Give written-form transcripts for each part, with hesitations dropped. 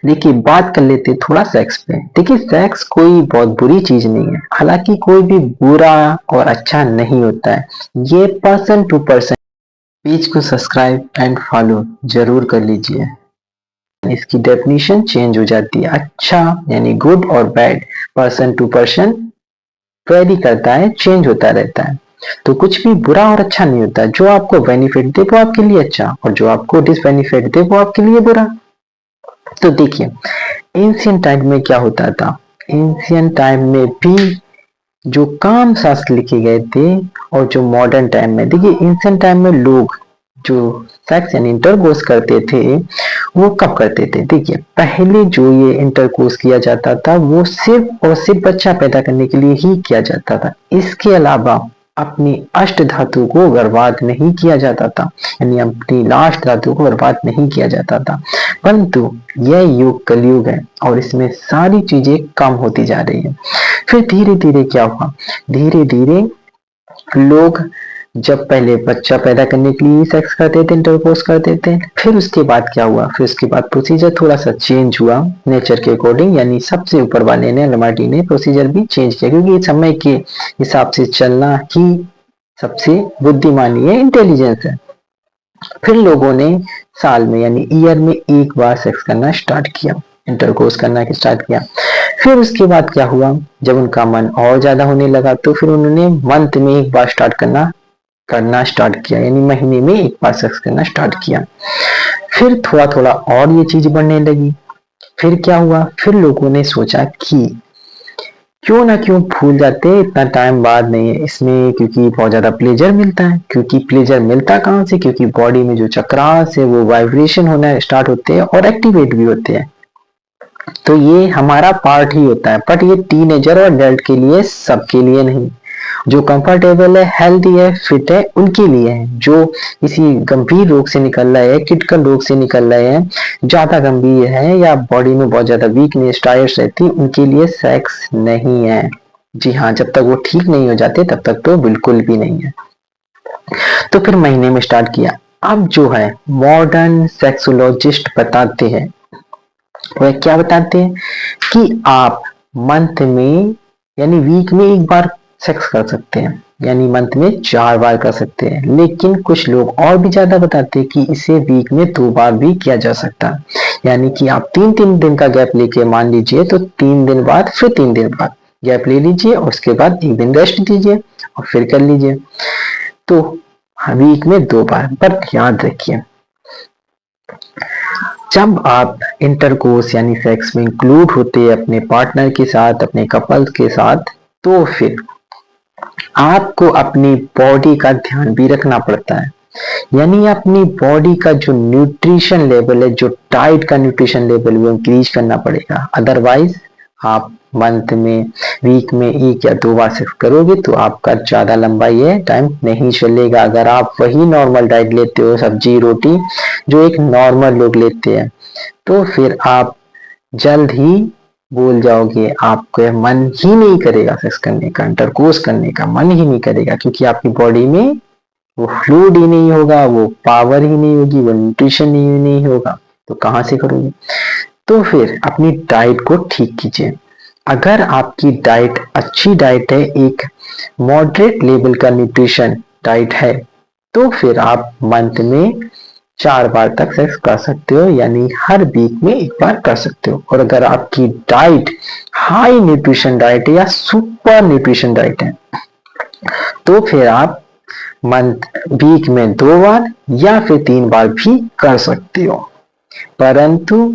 देखिए बात कर लेते हैं थोड़ा सेक्स पे। देखिए सेक्स कोई बहुत बुरी चीज नहीं है, हालांकि कोई भी बुरा और अच्छा नहीं होता है, ये पर्सन टू पर्सन। पेज को सब्सक्राइब एंड फॉलो जरूर कर लीजिए, इसकी डेफिनेशन चेंज हो जाती है। अच्छा यानी गुड और bad person to person vary करता है, चेंज होता रहता है। तो कुछ भी बुरा और अच्छा नहीं होता, जो आपको बेनिफिट दे वो आपके लिए अच्छा, और जो आपको डिसबेनिफिट दे वो आपके लिए बुरा। तो देखिए एंशियंट टाइम में क्या होता था, एंशियंट टाइम में भी जो काम शास्त्र लिखे गए थे और जो मॉडर्न टाइम में, देखिए एंशियंट टाइम में लोग जो सेक्स यानी इंटरकोर्स करते थे वो कब करते थे। देखिए पहले जो ये इंटरकोर्स किया जाता था वो सिर्फ और सिर्फ बच्चा पैदा करने के लिए ही किया जाता था, इसके अलावा अपनी अष्ट धातु को बर्बाद नहीं किया जाता था, यानी अपनी लास्ट धातु को बर्बाद नहीं किया जाता था। परंतु यह युग कलयुग है और इसमें सारी चीजें कम होती जा रही है। फिर धीरे धीरे क्या हुआ, धीरे धीरे लोग जब पहले बच्चा पैदा करने के लिए सेक्स करते थे, इंटरकोर्स करते थे, फिर उसके बाद क्या हुआ, फिर उसके बाद प्रोसीजर थोड़ा सा चेंज हुआ नेचर के अकॉर्डिंग, यानी सबसे ऊपर वाले ने अलमाटी ने प्रोसीजर भी चेंज किया, क्योंकि समय के हिसाब से चलना ही सबसे बुद्धिमानी है, इंटेलिजेंस है। फिर लोगों ने साल में यानी ईयर में एक बार सेक्स करना स्टार्ट किया, इंटरकोर्स करना स्टार्ट किया। फिर उसके बाद क्या हुआ, जब उनका मन और ज्यादा होने लगा तो फिर उन्होंने मंथ में एक बार स्टार्ट करना स्टार्ट किया, यानी महीने में एक बार सेक्स करना स्टार्ट किया। फिर थोड़ा थोड़ा और ये चीज बढ़ने लगी। फिर क्या हुआ, फिर लोगों ने सोचा कि क्यों ना क्यों भूल जाते, इतना टाइम बाद नहीं है इसमें, क्योंकि बहुत ज्यादा प्लेजर मिलता है। क्योंकि प्लेजर मिलता कहाँ से, क्योंकि बॉडी में जो चक्रास है वो वाइब्रेशन होना स्टार्ट होते हैं और एक्टिवेट भी होते हैं, तो ये हमारा पार्ट ही होता है। बट ये टीनेजर और एडल्ट के लिए, सबके लिए नहीं। जो कंफर्टेबल है, हेल्दी है, फिट है, उनके लिए है। जो किसी गंभीर रोग से निकल रहे हैं, क्रिटिकल रोग से निकल रहे हैं, ज्यादा गंभीर है या बॉडी में बहुत ज्यादा वीकनेस टायर्स रहती है, उनके लिए सेक्स नहीं है। जी हाँ, जब तक वो ठीक नहीं हो जाते तब तक तो बिल्कुल भी नहीं है। तो फिर महीने में स्टार्ट किया। अब जो है मॉडर्न सेक्सोलॉजिस्ट बताते हैं, वह क्या बताते हैं कि आप मंथ में यानी वीक में एक बार सेक्स कर सकते हैं, यानी मंथ में 4 बार कर सकते हैं। लेकिन कुछ लोग और भी ज्यादा बताते हैं कि इसे वीक में 2 बार भी किया जा सकता है, यानी कि आप 3-3 दिन का गैप लेके मान लीजिए, तो 3 दिन बाद फिर 3 दिन बाद गैप ले लीजिए और उसके बाद एक दिन रेस्ट दीजिए और फिर कर लीजिए। तो वीक में 2 बार। पर याद रखिए, जब आप इंटरकोर्स यानी सेक्स में इंक्लूड होते हैं अपने पार्टनर के साथ, अपने कपल के साथ, तो फिर आपको अपनी बॉडी का ध्यान भी रखना पड़ता है। यानी अपनी बॉडी का जो न्यूट्रिशन लेवल है, जो डाइट का न्यूट्रिशन लेवल, वो इंक्रीज करना पड़ेगा। अदरवाइज आप मंथ में, वीक में 1 या 2 बार सेक्स करोगे तो आपका ज्यादा लंबा ये टाइम नहीं चलेगा। अगर आप वही नॉर्मल डाइट लेते हो, सब्जी रोटी, जो एक नॉर्मल लोग लेते हैं, तो फिर आप जल्द ही भूल जाओगे, आपका मन ही नहीं करेगा सेक्स करने का, इंटरकोर्स करने का मन ही नहीं करेगा, क्योंकि आपकी बॉडी में वो फ्लूइड ही नहीं होगा, वो पावर ही नहीं होगी, वो न्यूट्रिशन ही नहीं होगा, तो कहाँ से करोगे। तो फिर अपनी डाइट को ठीक कीजिए। अगर आपकी डाइट अच्छी डाइट है, एक मॉडरेट लेवल का न्यूट्रिशन डाइट है, तो फिर आप मंथ में 4 बार तक सेक्स कर सकते हो, यानी हर वीक में एक बार कर सकते हो। और अगर आपकी डाइट हाई न्यूट्रिशन डाइट है या सुपर न्यूट्रिशन डाइट है, तो फिर आप मंथ वीक में 2 बार या फिर 3 बार भी कर सकते हो। परंतु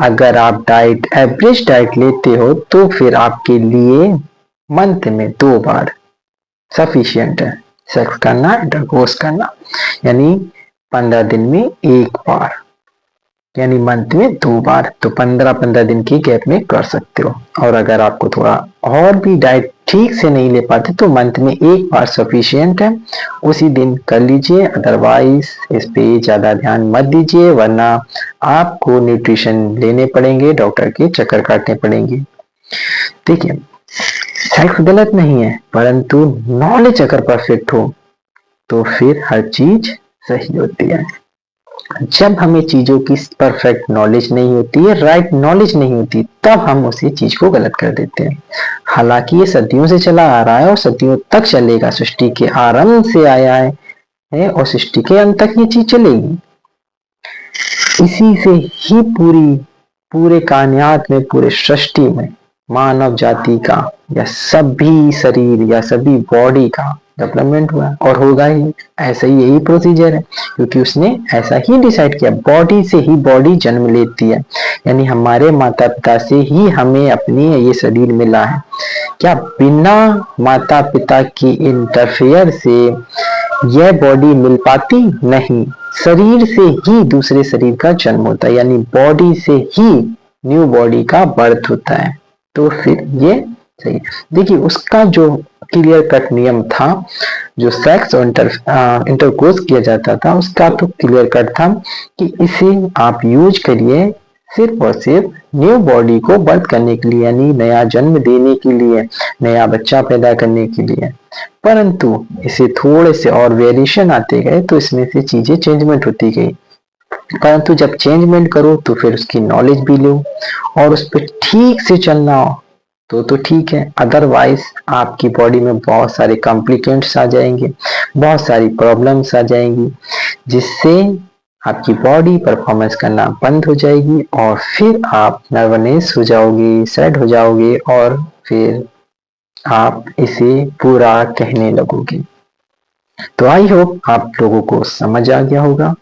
अगर आप डाइट एवरेज डाइट लेते हो तो फिर आपके लिए मंथ में 2 बार सफिशियंट है सेक्स करना, इंटरकोर्स करना, यानी 15 दिन में एक बार, यानी मंथ में 2 बार, तो 15-15 दिन की गैप में कर सकते हो। और अगर आपको थोड़ा और भी डाइट ठीक से नहीं ले पाते तो मंथ में एक बार सफिशियंट है, उसी दिन कर लीजिए। अदरवाइज इस पे ज्यादा ध्यान मत दीजिए, वरना आपको न्यूट्रिशन लेने पड़ेंगे, डॉक्टर के चक्कर काटने पड़ेंगे। देखिए सेक्स गलत नहीं है, परंतु नॉलेज अगर परफेक्ट हो तो फिर हर चीज सही होती है। जब हमें चीजों की परफेक्ट नॉलेज नहीं होती है, राइट नॉलेज नहीं होती, तब हम उसी चीज को गलत कर देते हैं। हालांकि ये सदियों से चला आ रहा है और सदियों तक चलेगा, सृष्टि के आरंभ से आया है और सृष्टि के अंत तक ये चीज चलेगी। इसी से ही पूरे कायनात में, पूरे सृष्टि में मानव जाति का या सभी शरीर या सभी बॉडी का डेवलपमेंट हुआ और होगा ही। ऐसा ही यही प्रोसीजर है, क्योंकि उसने ऐसा ही डिसाइड किया। बॉडी से ही बॉडी जन्म लेती है, यानी हमारे माता पिता से ही हमें अपनी ये शरीर मिला है। क्या बिना माता पिता की इंटरफेयर से यह बॉडी मिल पाती? नहीं। शरीर से ही दूसरे शरीर का जन्म होता है, यानी बॉडी से ही न्यू बॉडी का बर्थ होता है। तो फिर ये सही। देखिए उसका जो क्लियर कट नियम था, जो सेक्स और इंटरकोर्स किया जाता था, उसका तो क्लियर कट था कि इसे आप यूज करिए सिर्फ और सिर्फ न्यू बॉडी को बर्थ करने के लिए, यानी नया जन्म देने के लिए, नया बच्चा पैदा करने के लिए। परंतु इसे थोड़े से और वेरिएशन आते गए तो इसमें से चीजें चेंजमेंट होती गई। परंतु जब चेंजमेंट करो तो फिर उसकी नॉलेज भी लो और उस पर ठीक से चलना हो तो ठीक है। अदरवाइज आपकी बॉडी में बहुत सारे कॉम्प्लिकेंट्स आ जाएंगे, बहुत सारी प्रॉब्लम्स आ जाएंगी, जिससे आपकी बॉडी परफॉर्मेंस करना बंद हो जाएगी और फिर आप नर्वसनेस हो जाओगे, सैड हो जाओगे और फिर आप इसे पूरा कहने लगोगे। तो आई होप आप लोगों को समझ आ गया होगा।